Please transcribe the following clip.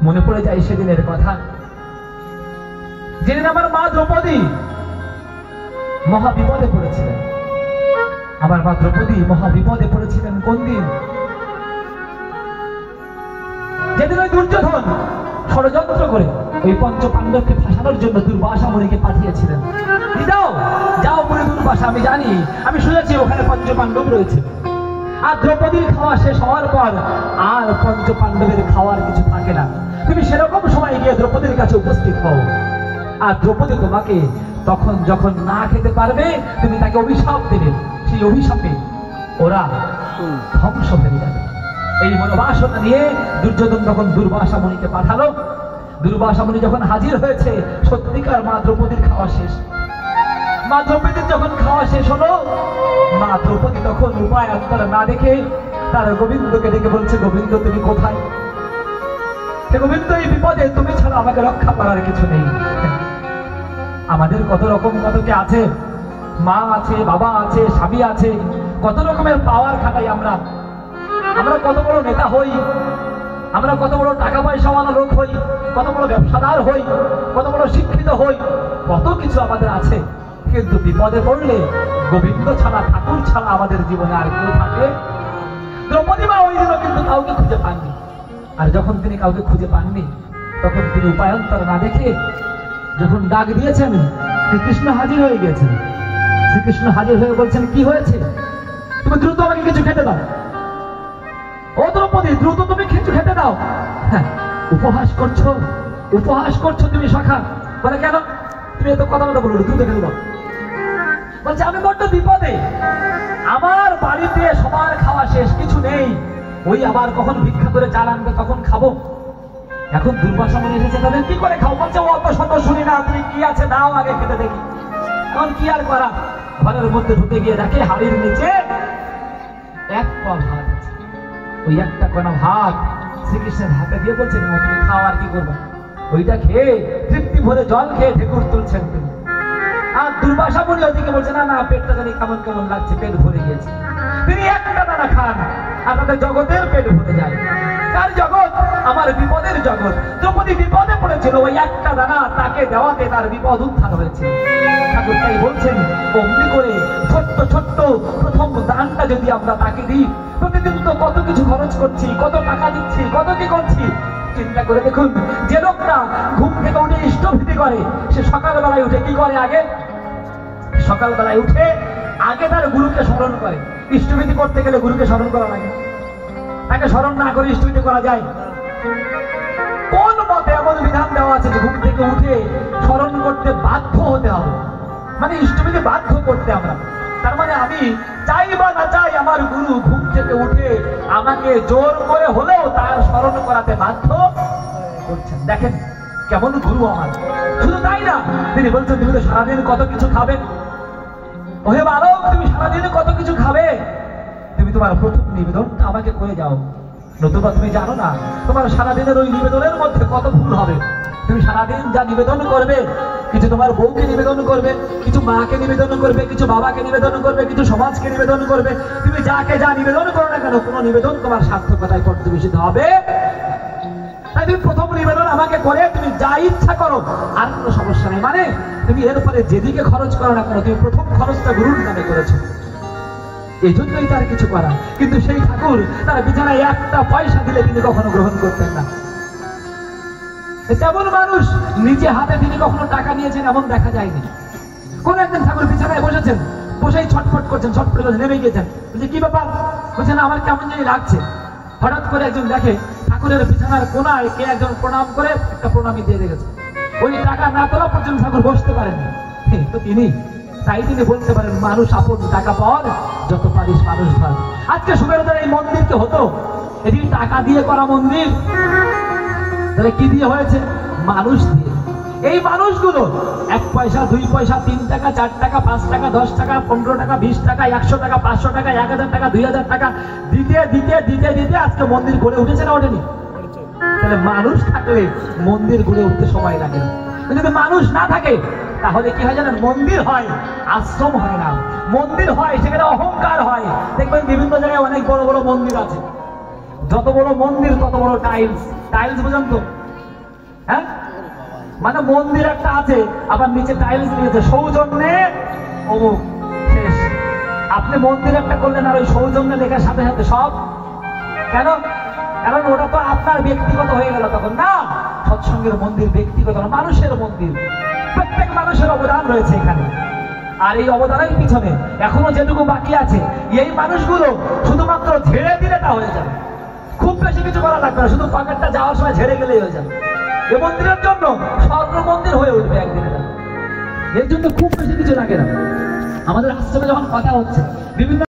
মনে পড়ে যায় সেদিনের কথা, যেদিন আমার মা দ্রৌপদী মহা বিপদে পড়েছিলেন। আমার মা দ্রৌপদী মহা বিপদে পড়েছিলেন কোন দিন? যেদিন ওই দুর্যোধন ষড়যন্ত্র করে ওই পঞ্চ পাণ্ডবকে ফাঁসানোর জন্য দুর্বাসা মুনিকে পাঠিয়েছিলেন। যাও যাও মুনি দুর্বাসা, আমি জানি, আমি শুনেছি ওখানে পঞ্চ পাণ্ডব রয়েছে। আর দ্রৌপদীর খাওয়া শেষ হওয়ার পর আর পঞ্চ পাণ্ডবের খাওয়ার কিছু থাকে না। তুমি সেরকম সময় গিয়ে দ্রৌপদীর কাছে উপস্থিত হও, আর দ্রৌপদী তোমাকে তখন যখন না খেতে পারবে তুমি তাকে অভিশাপ দেবে, সেই অভিশাপে ওরা ধ্বংস হয়ে যাবে। এই মনোবাসনা নিয়ে দুর্যোধন তখন দুর্বাসা মুনিকে পাঠালো। দুর্বাসা মুনি যখন হাজির হয়েছে, সত্যিকার মা দ্রৌপদীর খাওয়া শেষ। মা দ্রৌপদীর যখন খাওয়া শেষ হলো, মা দ্রৌপদী তখন উপায় অন্তর না দেখে তার গোবিন্দকে ডেকে বলছে, গোবিন্দ তুমি কোথায়? গোবিন্দ এই বিপদে তুমি ছাড়া আমাকে রক্ষা করার কিছু নেই। আমাদের কত রকম কত কে আছে, মা আছে, বাবা আছে, স্বামী আছে, কত রকমের পাওয়ার খাটাই আমরা। আমরা কত বড় নেতা হই, আমরা কত বড় টাকা পয়সাওয়ালা লোক হই, কত বড় ব্যবসাদার হই, কত বড় শিক্ষিত হই, কত কিছু আমাদের আছে। কিন্তু বিপদে পড়লে গোবিন্দ ছাড়া, ঠাকুর ছাড়া আমাদের জীবনে আর কেউ থাকে? দ্রৌপদী মা ওই দিনও কিন্তু কাউকে খুঁজে পাননি। আর যখন তিনি কাউকে খুঁজে পাননি, তখন তিনি উপায়ন্তর না দেখে যখন ডাক দিয়েছেন, শ্রীকৃষ্ণ হাজির হয়ে গিয়েছেন। শ্রীকৃষ্ণ হাজির হয়ে বলছেন, কি হয়েছে? তুমি দ্রুত আমাকে কিছু খেতে দাও। ও দ্রৌপদী, দ্রুত তুমি কিছু খেতে দাও। হ্যাঁ, উপহাস করছো, উপহাস করছো তুমি সখা। বলে কেন? তুমি এত কথা বলো, দ্রুত খেতে দাও। বলছে আমি বড্ড বিপদে, আমার বাড়িতে সবার খাওয়া শেষ, কিছু নেই। ওই আবার কখন ভিক্ষা করে চাল আনবে তখন খাবো। এখন দুর্বাসা মুনি এসেছে, তাদের কি করে খাও? বলছে অত শত শুনি না, তুমি কি আছে দাও আগে খেতে দেখি। তখন কি আর করা, ঘরের মধ্যে ঢুকে গিয়ে দেখে হাড়ির নিচে এক পা ভাত আছে। ওই একটা কোনা ভাত শ্রীকৃষ্ণের হাতে দিয়ে বলছেন, তুমি খাও, আর কি করবো? ওইটা খেয়ে তৃপ্তি ভরে জল খেয়ে ঠেকুর তুলছেন তিনি। আর দুর্বাসা মুনি ওদিকে বলছে, না না, পেটটা জানি কেমন কেমন লাগছে, পেট ভরে গিয়েছে। তিনি একটা দানা খান, আর তাদের জগতের পেট ভরে যায়। তার জগৎ আমার বিপদের জগৎ। দ্রৌপদী বিপদে পড়েছিল, ওই একটা দানা তাকে দেওয়াতে তার বিপদ উদ্ধার হয়েছে। ঠাকুর তাই বলছেন, অমনি করে ছোট্ট ছোট্ট প্রথম দানটা যদি আমরা তাকে দিই, প্রতিদিন তো কত কিছু খরচ করছি, কত টাকা দিচ্ছি, কত কি করছি। চিন্তা করে দেখুন, যে লোকটা ঘুম থেকে উঠে ইষ্টভীতি করে, সে সকালবেলায় উঠে কি করে? আগে সকালবেলায় উঠে আগে তার গুরুকে স্মরণ করে। ইষ্টভীতি করতে গেলে গুরুকে স্মরণ করা লাগে, তাকে স্মরণ না করে ইষ্টভীতি করা যায়? কোন মতে এমন বিধান দেওয়া আছে যে ঘুম থেকে উঠে স্মরণ করতে বাধ্য হতে হবে? মানে ইষ্টভীতি বাধ্য করতে আমরা। তার মানে আমি চাই বা না চাই, আমার গুরু ঘুম থেকে উঠে আমাকে জোর করে হলেও তার স্মরণ করাতে বাধ্য করছেন। দেখেন কেমন গুরু আমার। শুধু তাই না, তিনি বলছেন, তুমি তো সারাদিন কত কিছু খাবে। ওহে বালক, তুমি সারাদিনে কত কিছু খাবে, তুমি তোমার প্রথম নিবেদনটা আমাকে করে যাও। নতুবা তুমি জানো না তোমার সারাদিনের ওই নিবেদনের মধ্যে কত ভুল হবে। তুমি সারাদিন যা নিবেদন করবে, কিছু তোমার বউকে নিবেদন করবে, কিছু মাকে নিবেদন করবে, কিছু বাবাকে নিবেদন করবে, কিছু সমাজকে নিবেদন করবে। তুমি যাকে যা নিবেদন করো না কেন, কোনো নিবেদন তোমার সার্থকতায় পর্যবেসিত হবে। তাই তুমি প্রথম নিবেদন আমাকে করে তুমি যা ইচ্ছা করো, আর কোনো সমস্যা নেই। মানে তুমি এরপরে যেদিকে খরচ করো না কেন, তুমি প্রথম খরচটা গুরুর নামে করেছো, এই জন্যই তার কিছু করা। কিন্তু সেই ঠাকুর তার বিছানায় একটা পয়সা দিলে তিনি কখনো গ্রহণ করতেন না। তেমন মানুষ নিজে হাতে তিনি কখনো টাকা নিয়েছেন এমন দেখা যায়নি। কোন একদিন ঠাকুর বিছানায় বসেছেন, বসেই ছটফট করছেন, ছটফট করে নেমে গিয়েছেন। বলছে কি ব্যাপার? বলছেন আমার কেমন জানি লাগছে। হঠাৎ করে একজন দেখে ঠাকুরের বিছানার কোনায় কে একজন প্রণাম করে একটা প্রণামী দিয়ে রেখেছে। ওই টাকা না তোলা পর্যন্ত ঠাকুর বসতে পারেননি। তো তিনি তাই তিনি বলতে পারেন, মানুষ আপন টাকা পাওয়ার, যত পারিস মানুষ ধর। আজকে সুবেরোদের এই মন্দিরকে হতো, এটি টাকা দিয়ে করা মন্দির, তাহলে কি দিয়ে হয়েছে? মানুষ দিয়ে। এই মানুষগুলো 1 পয়সা, 2 পয়সা, 3 টাকা, 4 টাকা, 5 টাকা, 10 টাকা, 15 টাকা, 20 টাকা, 100 টাকা, 500 টাকা, 1000 টাকা, 2000 টাকা দিতে দিতে দিতে দিতে আজকে মন্দির গড়ে উঠেছে না ওঠেনি? তাহলে মানুষ থাকলে মন্দির গড়ে উঠতে সময় লাগে না। যদি মানুষ না থাকে তাহলে কি হয় জানেন? মন্দির হয়, আশ্রম হয় না। মন্দির হয় সেখানে অহংকার হয়। দেখবেন বিভিন্ন জায়গায় অনেক বড় বড় মন্দির আছে, যত বড় মন্দির তত বড় টাইলস। টাইলস বুঝেন তো? হ্যাঁ, মানে মন্দির একটা আছে, আবার নিচে টাইলস দিয়েছে সৌজন্যে অমুক শেষ। আপনি মন্দির একটা করলেন আর ওই সৌজন্য লেখার সাথে সাথে সব কেন? কারণ ওটা তো আপনার ব্যক্তিগত হয়ে গেল তখন না। সৎসঙ্গের মন্দির ব্যক্তিগত না, মানুষের মন্দির। প্রত্যেক মানুষের অবদান রয়েছে এখানে, আর এই অবদানের পিছনে এখনো যেটুকু বাকি আছে, এই মানুষগুলো শুধুমাত্র ঝেড়ে দিলে তা হয়ে যাবে। খুব বেশি কিছু করা লাগবে না, শুধু পকেটটা যাওয়ার সময় ঝেড়ে গেলেই হয়ে যাবে। এই মন্দিরের জন্য স্বর্ণ মন্দির হয়ে উঠবে একদিন। এর জন্য খুব বেশি কিছু লাগে না। আমাদের আশ্রমে যখন কথা হচ্ছে বিভিন্ন